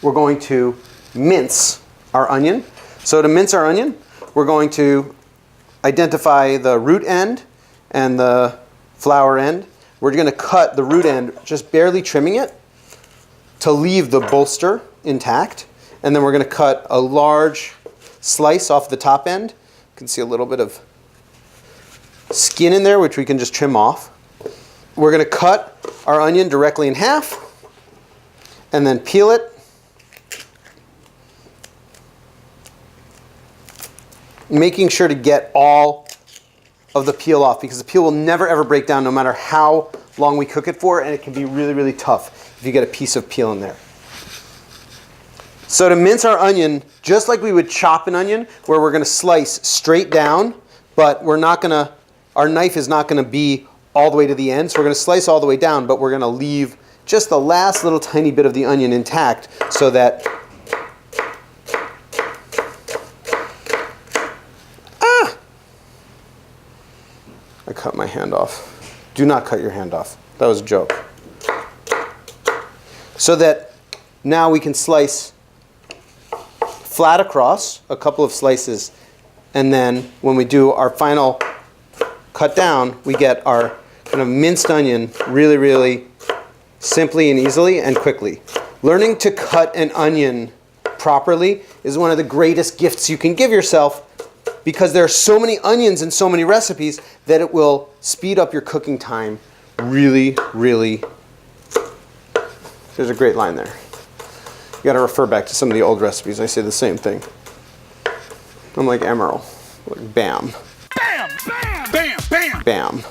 we're going to mince our onion. So to mince our onion, we're going to identify the root end and the flower end. We're going to cut the root end, just barely trimming it, to leave the bolster intact. And then we're going to cut a large slice off the top end. You can see a little bit of skin in there, which we can just trim off. We're going to cut our onion directly in half and then peel it. Making sure to get all of the peel off, because the peel will never ever break down no matter how long we cook it for, and it can be really, really tough if you get a piece of peel in there. So to mince our onion, just like we would chop an onion, where we're going to slice straight down, but we're not going to, our knife is not going to be all the way to the end, so we're going to slice all the way down, but we're going to leave just the last little tiny bit of the onion intact so that I cut my hand off. Do not cut your hand off. That was a joke. So that now we can slice flat across, a couple of slices, and then when we do our final cut down, we get our kind of minced onion really, really simply and easily and quickly. Learning to cut an onion properly is one of the greatest gifts you can give yourself, because there are so many onions in so many recipes that it will speed up your cooking time really, really. There's a great line there. You got to refer back to some of the old recipes. I say the same thing. I'm like Emerald. Like bam. Bam, bam, bam, bam. Bam.